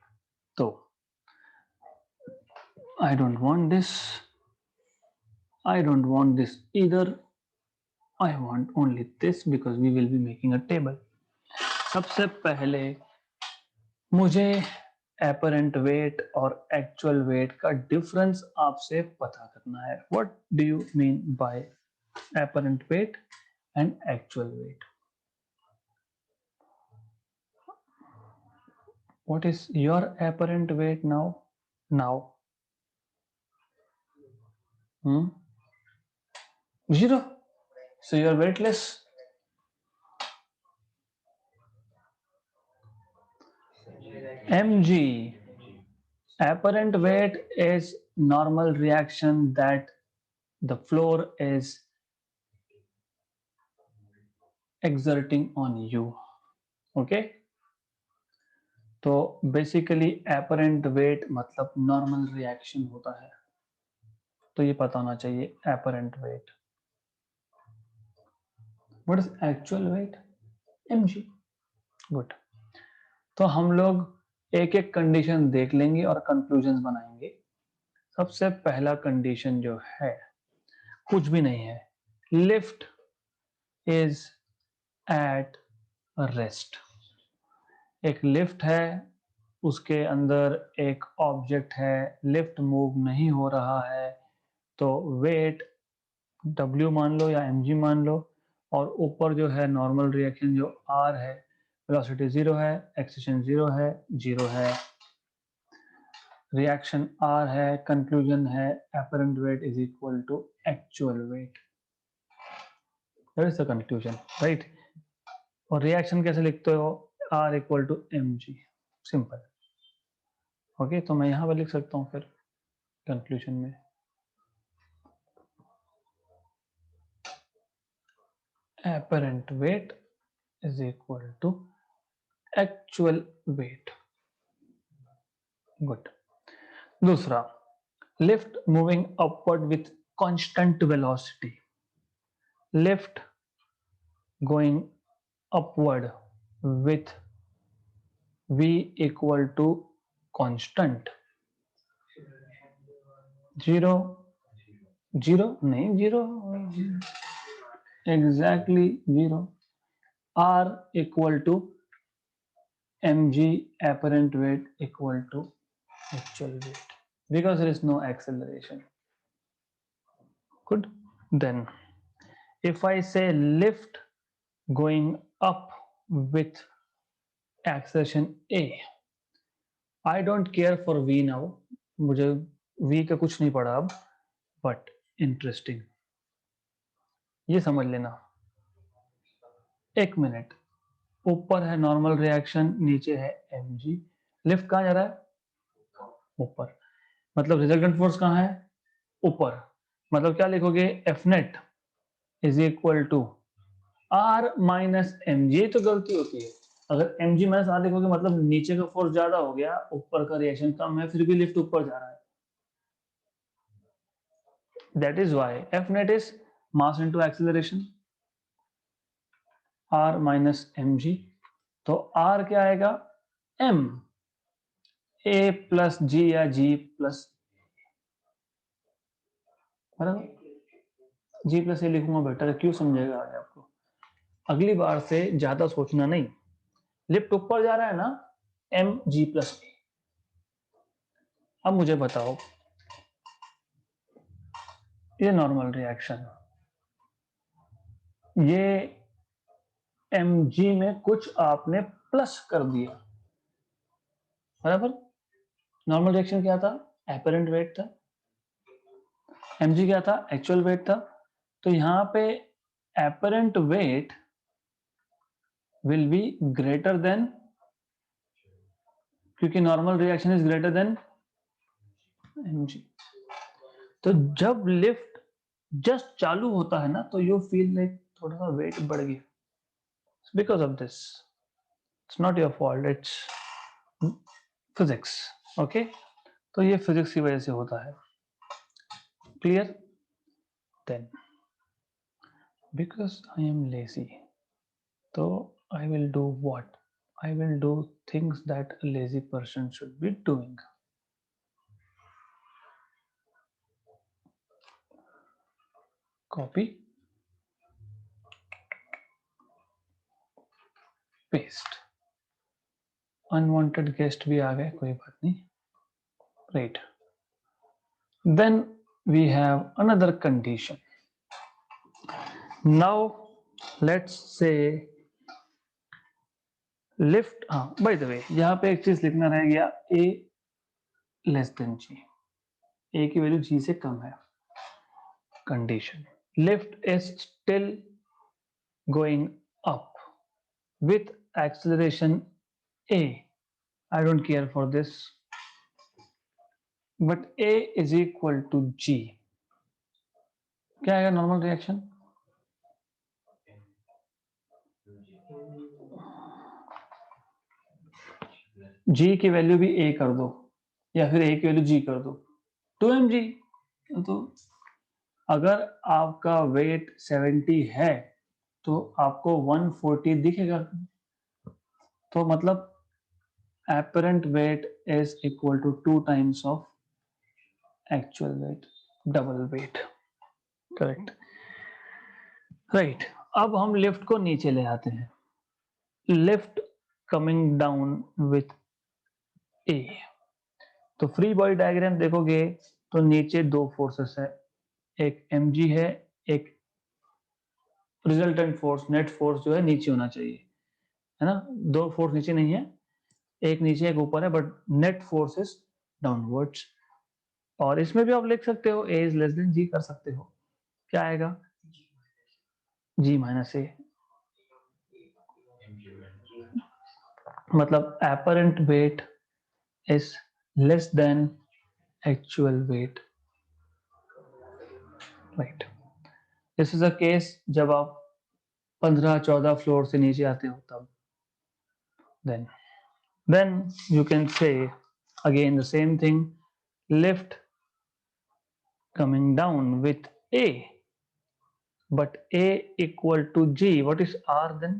So I don't want this. I don't want this either. I want only this because we will be making a table. सबसे पहले मुझे apparent weight और actual weight का difference आपसे पता करना है. What do you mean by apparent weight and actual weight? What is your apparent weight now? Now? 0. So you are weightless. mg. Apparent weight is normal reaction that the floor is exerting on you. Okay. तो basically apparent weight मतलब normal reaction होता है, तो ये पता होना चाहिए apparent weight. What is actual weight? mg. Good. तो हम लोग एक एक कंडीशन देख लेंगे और कंक्लूजन बनाएंगे. सबसे पहला कंडीशन जो है कुछ भी नहीं है, लिफ्ट इज एट रेस्ट. एक लिफ्ट है, उसके अंदर एक ऑब्जेक्ट है, लिफ्ट मूव नहीं हो रहा है, तो वेट W मान लो या mg मान लो, और ऊपर जो है नॉर्मल रिएक्शन जो R है, वेलोसिटी 0 है, एक्सेलरेशन 0 है, 0 है, रिएक्शन R है, कंक्लूजन है apparent weight is equal to actual weight. That is the conclusion, right? और रिएक्शन कैसे लिखते हो? R equal to mg. Simple. Okay, तो मैं यहां पर लिख सकता हूं फिर कंक्लूजन में apparent weight is equal to actual weight. Good. दूसरा, lift moving upward with constant velocity. Lift going upward with v equal to constant. 0 नहीं, 0 exactly 0. R equal to mg apparent weight equal to actual weight because there is no acceleration. Good. Then if I say lift going up with acceleration a, I don't care for v now. मुझे v का कुछ नहीं पड़ा अब, but interesting. ये समझ लेना. 1 minute ऊपर है नॉर्मल रिएक्शन, नीचे है mg। लिफ्ट कहाँ जा रहा है? ऊपर। मतलब रिजल्टेंट फोर्स कहाँ है? ऊपर। मतलब क्या लिखोगे? F net is equal to R minus M g. तो गलती होती है, अगर एम जी माइनस आर लिखोगे मतलब नीचे का फोर्स ज्यादा हो गया, ऊपर का रिएक्शन कम है, फिर भी लिफ्ट ऊपर जा रहा है। That is why F net is mass into acceleration, R minus M g. तो आर क्या आएगा? एम ए प्लस जी या जी प्लस, बराबर। जी प्लस ए लिखूंगा बेटर है, क्यों समझेगा आगे आपको। अगली बार से ज्यादा सोचना नहीं। लिफ्ट ऊपर जा रहा है ना, एम जी प्लस ए। अब मुझे बताओ, ये नॉर्मल रिएक्शन, ये एम जी में कुछ आपने प्लस कर दिया, बराबर। नॉर्मल रिएक्शन क्या था? एपरेंट वेट था। एम जी क्या था? एक्चुअल वेट था। तो यहां पे apparent weight will be greater than, क्योंकि normal reaction is greater than m g. तो जब लिफ्ट जस्ट चालू होता है ना, तो यू फील लाइक थोड़ा सा वेट बढ़ गया, because of this. It's not your fault, it's physics. Okay, तो ये फिजिक्स की वजह से होता है। Clear? Then because I am lazy, so I will do what? I will do things that a lazy person should be doing. Copy, paste. Unwanted guest भी आ गए, कोई बात नहीं. Right. Then we have another condition. Now let's say lift. हाँ, by the way, यहाँ पे एक चीज लिखना रह गया, a less than g. a की वैल्यू g से कम है. Condition. Lift is still going up with acceleration a. I don't care for this, but a is equal to g. क्या आएगा नॉर्मल रिएक्शन? g की वैल्यू भी a कर दो, या फिर a की वैल्यू g कर दो, 2mg। तो अगर आपका वेट 70 है तो आपको 140 दिखेगा, तो मतलब apparent weight is equal to 2 times of actual weight, double weight, correct. Right, अब हम लिफ्ट को नीचे ले आते हैं। लिफ्ट कमिंग डाउन विथ ए। तो फ्री बॉडी डायग्राम देखोगे तो नीचे दो फोर्सेस है, एक mg है, एक रिजल्टेंट फोर्स, नेट फोर्स जो है नीचे होना चाहिए, है ना। दो फोर्स नीचे नहीं है, एक नीचे एक ऊपर है, but net force is downwards. और इसमें भी आप लिख सकते हो ए इज लेस देन जी, कर सकते हो। क्या आएगा? जी माइनस ए। मतलब apparent weight is less than actual weight, right? This is a case जब आप 15-14 फ्लोर से नीचे आते हो तब। then you can say again the same thing, lift coming down with a, but a equal to g. What is r then?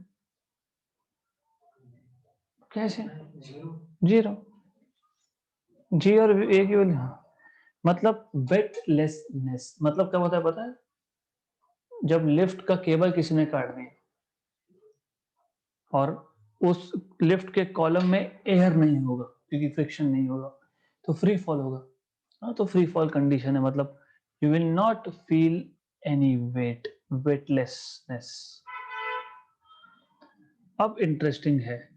कैसे? Zero. जी और ए की वैल्यू, मतलब वेटलेसनेस मतलब क्या होता है पता है? जब लिफ्ट का केबल किसी ने काट दिया और उस लिफ्ट के कॉलम में एयर नहीं होगा क्योंकि फ्रिक्शन नहीं होगा, तो फ्री फॉल होगा। हाँ, तो फ्री फॉल कंडीशन है, मतलब you will not feel any weight, weightlessness. अब इंटरेस्टिंग है,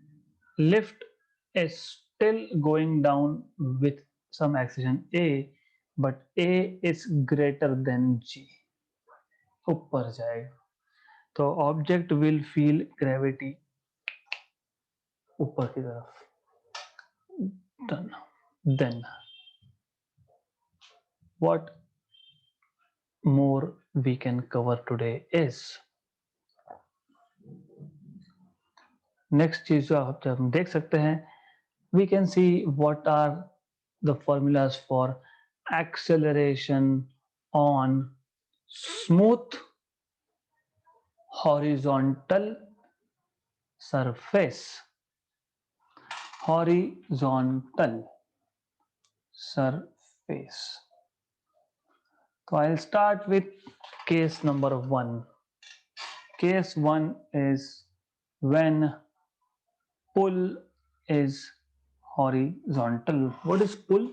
lift is still going down with some acceleration a, but a is greater than g, ऊपर जाएगा। तो ऑब्जेक्ट विल फील ग्रेविटी ऊपर की तरफ। Done. Then what more we can cover today is, next चीज जो आप जब हम देख सकते हैं, we can see what are the formulas for acceleration on smooth horizontal surface. Horizontal surface. So I'll start with case number 1. Case 1 is when pull is horizontal. What is pull?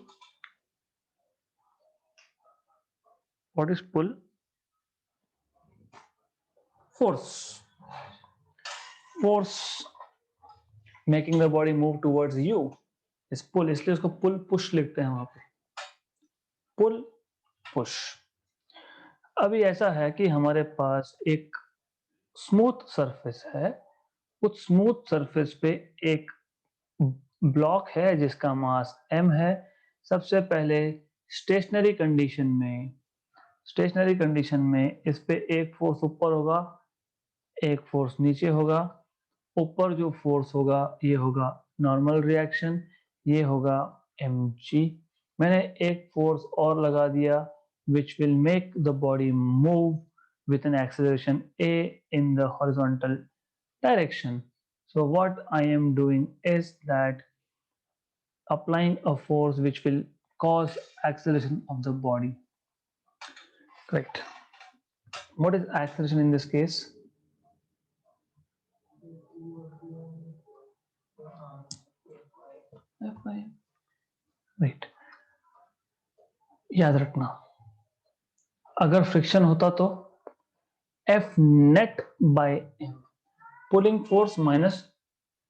What is pull? Force. Force making the body move towards you is pull, इसलिए उसको pull push लिखते हैं वहां पे, pull push. अभी ऐसा है कि हमारे पास एक स्मूथ सरफेस है, उस स्मूथ सरफेस पे एक ब्लॉक है जिसका मास m है। सबसे पहले स्टेशनरी कंडीशन में इस पे एक फोर्स ऊपर होगा, एक फोर्स नीचे होगा। ऊपर जो फोर्स होगा ये होगा नॉर्मल रिएक्शन, ये होगा mg। मैंने एक फोर्स और लगा दिया which will make the body move with an acceleration a in the horizontal direction. So what I am doing is that applying a force which will cause acceleration of the body. Correct. What is acceleration in this case? Right. याद रखना, अगर friction होता तो F net by M, pulling force minus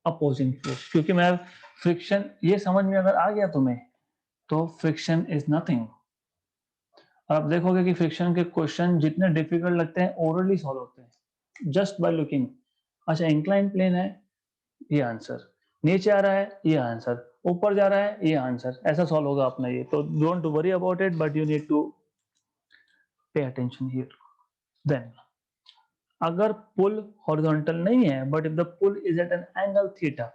opposing force. क्योंकि मैं friction, ये समझ में अगर आ गया तुम्हें तो फ्रिक्शन इज नथिंग। और आप देखोगे कि फ्रिक्शन के क्वेश्चन जितने डिफिकल्ट लगते हैं ओरली सॉल्व होते हैं जस्ट बाय लुकिंग। अच्छा, इंक्लाइन प्लेन है, ये आंसर, नीचे आ रहा है ये आंसर, ऊपर जा रहा है ये आंसर, ऐसा सॉल्व होगा अपना ये। तो don't worry about it, but you need to pay attention here. Then अगर पुल हॉरिजॉन्टल नहीं है, but if the pull is at an angle theta,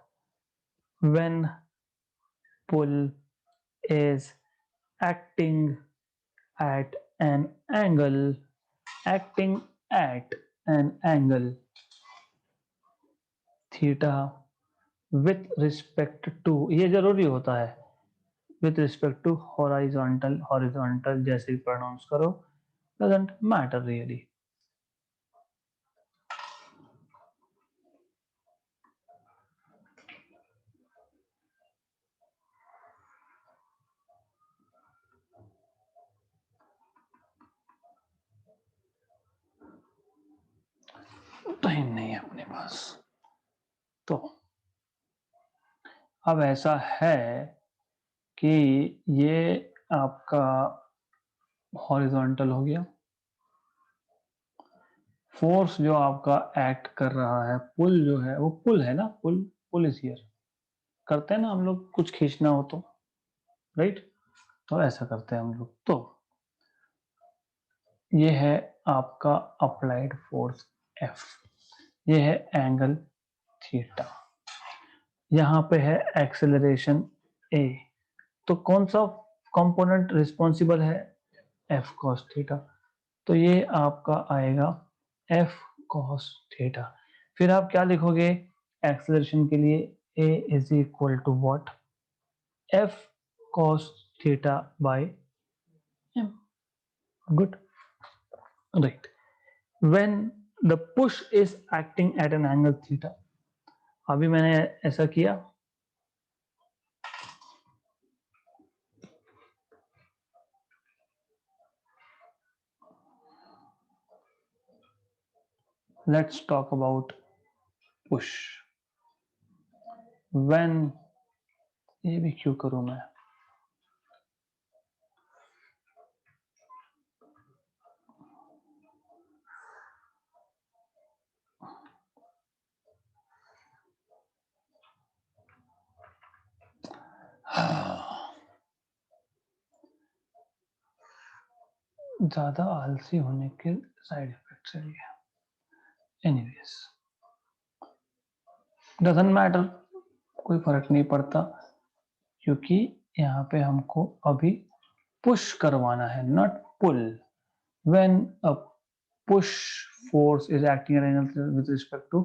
when pull is acting at an angle, acting at an angle theta with respect to, ये जरूरी होता है, with respect to horizontal जैसे भी pronounce करो, doesn't matter really. Time नहीं है अपने पास। तो अब ऐसा है कि ये आपका हॉरिजॉन्टल हो गया, फोर्स जो आपका एक्ट कर रहा है, पुल जो है वो पुल है ना, पुल इज हियर, करते हैं ना हम लोग, कुछ खींचना हो तो, राइट? तो ऐसा करते हैं हम लोग। तो ये है आपका अप्लाइड फोर्स F, ये है एंगल थीटा, यहाँ पे है एक्सेलरेशन A। तो कौन सा कंपोनेंट रिस्पॉन्सिबल है? F cos theta. तो ये आपका आएगा F cos थीटा। फिर आप क्या लिखोगे एक्सेलरेशन के लिए? A is equal to what? F cos theta by M. Good. Right. When the push is acting at an angle theta, अभी मैंने ऐसा किया, let's talk about push. When, ये भी क्यों करूं मैं, ज्यादा आलसी होने के साइड इफेक्ट्स है ये। एनीवेज, डजंट मैटर, कोई फर्क नहीं पड़ता, क्योंकि यहाँ पे हमको अभी पुश करवाना है, not pull. When a push force is acting at angle with respect to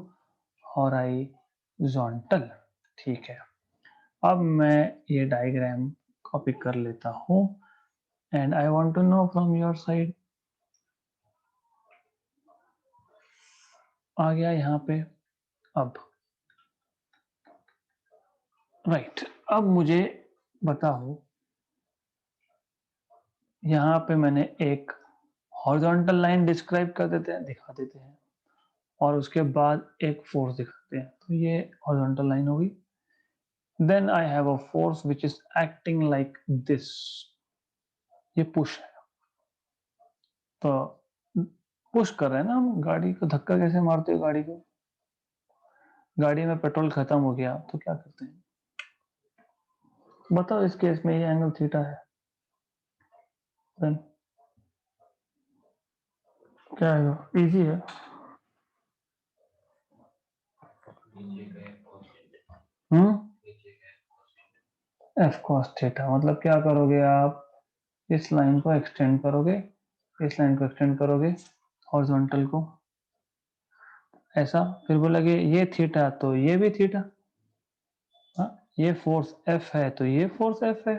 horizontal. ठीक है, अब मैं ये डायग्राम कॉपी कर लेता हूँ and I want to know from your side. आ गया यहाँ पे। अब राइट, अब मुझे बताओ, यहाँ पे मैंने एक हॉरिजॉन्टल लाइन डिस्क्राइब कर देते हैं, दिखा देते हैं, और उसके बाद एक फोर्स दिखाते हैं, तो ये हॉरिजॉन्टल लाइन होगी। Then I have a force which is acting like this, ये पुश है। तो पुश कर रहे हैं ना हम, गाड़ी को धक्का कैसे मारते हो, गाड़ी को, गाड़ी में पेट्रोल खत्म हो गया तो क्या करते हैं, बताओ। इस केस में ये एंगल थीटा है, देन क्या आएगा, इजी है। एफ कॉस थीटा, मतलब क्या करोगे आप, इस लाइन को एक्सटेंड करोगे, इस लाइन को एक्सटेंड करोगे, हॉरिजॉन्टल को ऐसा, फिर बोलोगे ये थीटा तो ये भी थीटा, हाँ, ये फोर्स एफ है तो ये फोर्स एफ है,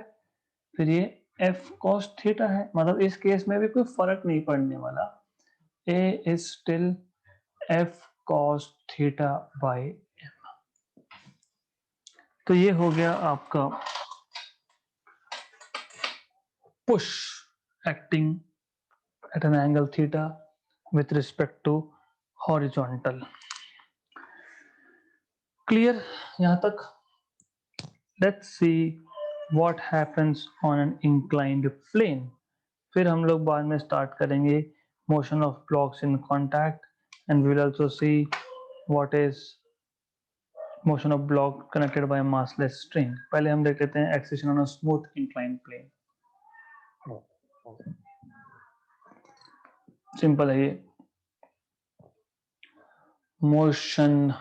फिर ये एफ कॉस थीटा है, मतलब इस केस में भी कोई फर्क नहीं पड़ने वाला, a is still F cos theta by m. तो ये हो गया आपका push acting at an angle theta with respect to horizontal. Clear यहाँ तक? Let's see what happens on an inclined plane. फिर हम लोग बाद में स्टार्ट करेंगे motion of blocks in contact and we will also see what is motion of block connected by a massless string. पहले हम देख लेते हैं acceleration on a smooth inclined plane. Simple है ये, motion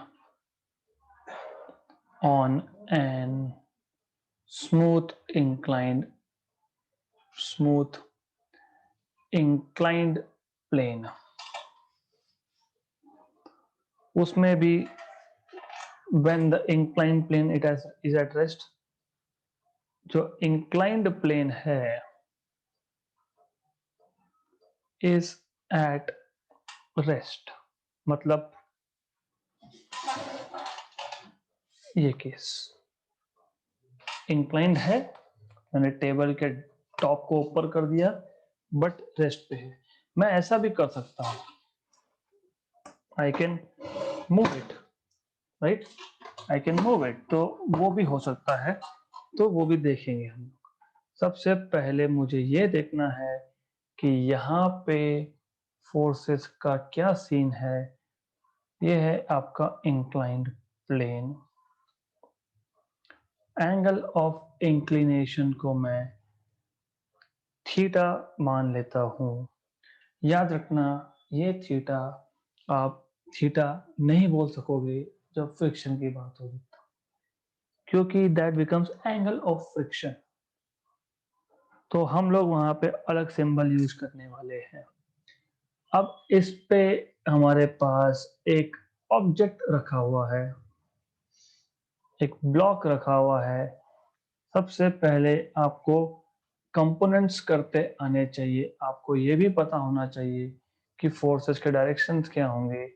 on an smooth inclined plane, उसमें भी when the inclined plane is at rest, जो inclined plane है is at rest, मतलब ये केस inclined है, मैंने टेबल के टॉप को ऊपर कर दिया बट रेस्ट पे है। मैं ऐसा भी कर सकता हूं, I can move it, right, I can move it, तो वो भी हो सकता है, तो वो भी देखेंगे हम लोग। सबसे पहले मुझे ये देखना है कि यहाँ पे फोर्सेस का क्या सीन है। ये है आपका inclined plane, angle of inclination को मैं थीटा मान लेता हूं। याद रखना, ये थीटा आप थीटा नहीं बोल सकोगे जब फ्रिक्शन की बात होगी, क्योंकि that becomes angle of friction, तो हम लोग वहां पे अलग सिंबल यूज करने वाले हैं। अब इस पे हमारे पास एक ऑब्जेक्ट रखा हुआ है, एक ब्लॉक रखा हुआ है। सबसे पहले आपको कंपोनेंट्स करते आने चाहिए, आपको ये भी पता होना चाहिए कि फोर्सेस के डायरेक्शंस क्या होंगे।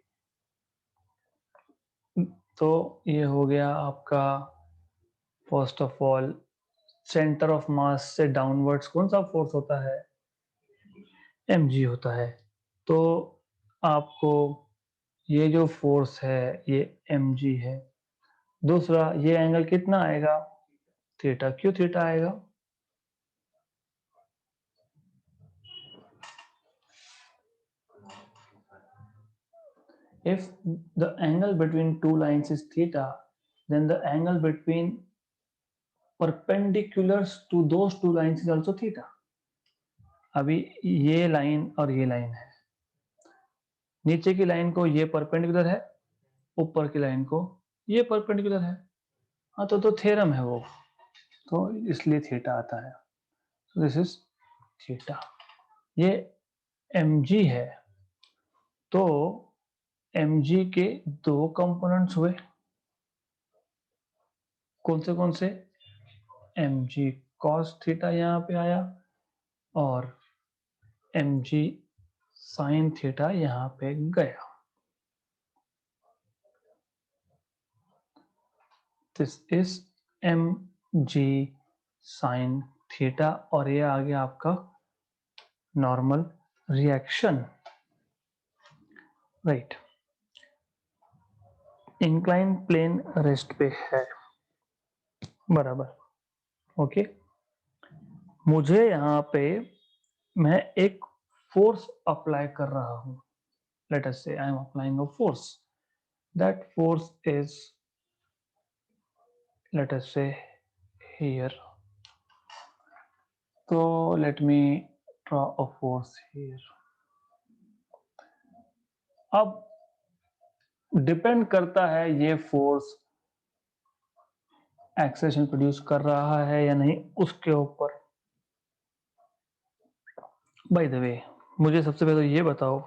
तो ये हो गया आपका first of all, centre of mass से डाउनवर्ड्स कौन सा फोर्स होता है, mg होता है। तो आपको ये जो फोर्स है ये mg है। दूसरा, ये एंगल कितना आएगा, थीटा। क्यों थीटा आएगा, if the angle between two lines is theta, then the angle between perpendiculars to those two lines is also theta. अभी ये लाइन और ये लाइन है, नीचे की लाइन को ये परपेंडिकुलर है, ऊपर की लाइन को ये परपेंडिकुलर है। हाँ तो थ्योरम है वो, तो इसलिए थीटा आता है। This is theta. ये mg है, तो mg के दो कंपोनेंट्स हुए, कौन से mg cos थीटा यहाँ पे आया और mg sin थीटा यहाँ पे गया। This is mg sin theta और ये आ गया आपका normal reaction, right. Incline plane rest पे है, बराबर, ओके। मुझे यहाँ पे मैं एक फोर्स अप्लाई कर रहा हूँ, लेट अस से I am applying a force, that force is let us say here, so let me draw a force here। अब डिपेंड करता है ये फोर्स एक्सेलेरेशन प्रोड्यूस कर रहा है या नहीं उसके ऊपर। बाय द वे मुझे सबसे पहले ये बताओ,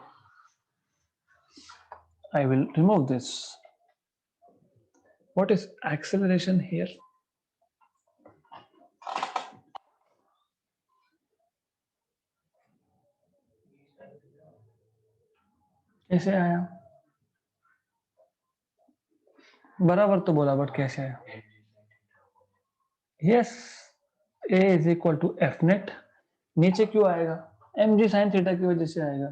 I will remove this, what is acceleration here? कैसे आया? बराबर तो बोला, बट कैसे आया? Yes, a is equal to F net. नीचे क्यों आएगा? एम जी साइन थीटा की वजह से आएगा।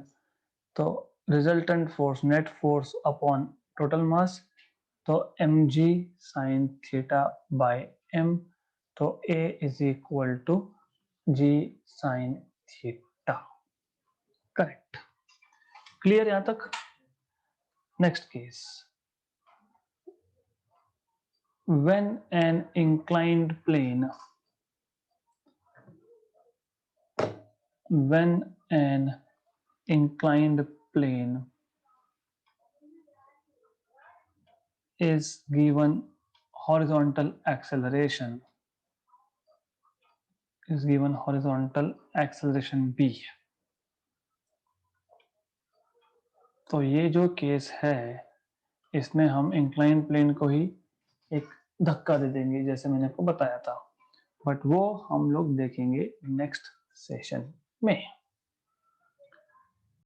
तो resultant force, net force upon total mass, तो m g sine theta by m, तो a is equal to g sine theta, correct. Clear यहां तक? Next case, when an inclined plane, when an inclined plane is given horizontal acceleration, is given horizontal acceleration b, तो ये जो case है इसमें हम incline plane को ही एक धक्का दे देंगे जैसे मैंने आपको बताया था, बट वो हम लोग देखेंगे नेक्स्ट सेशन में।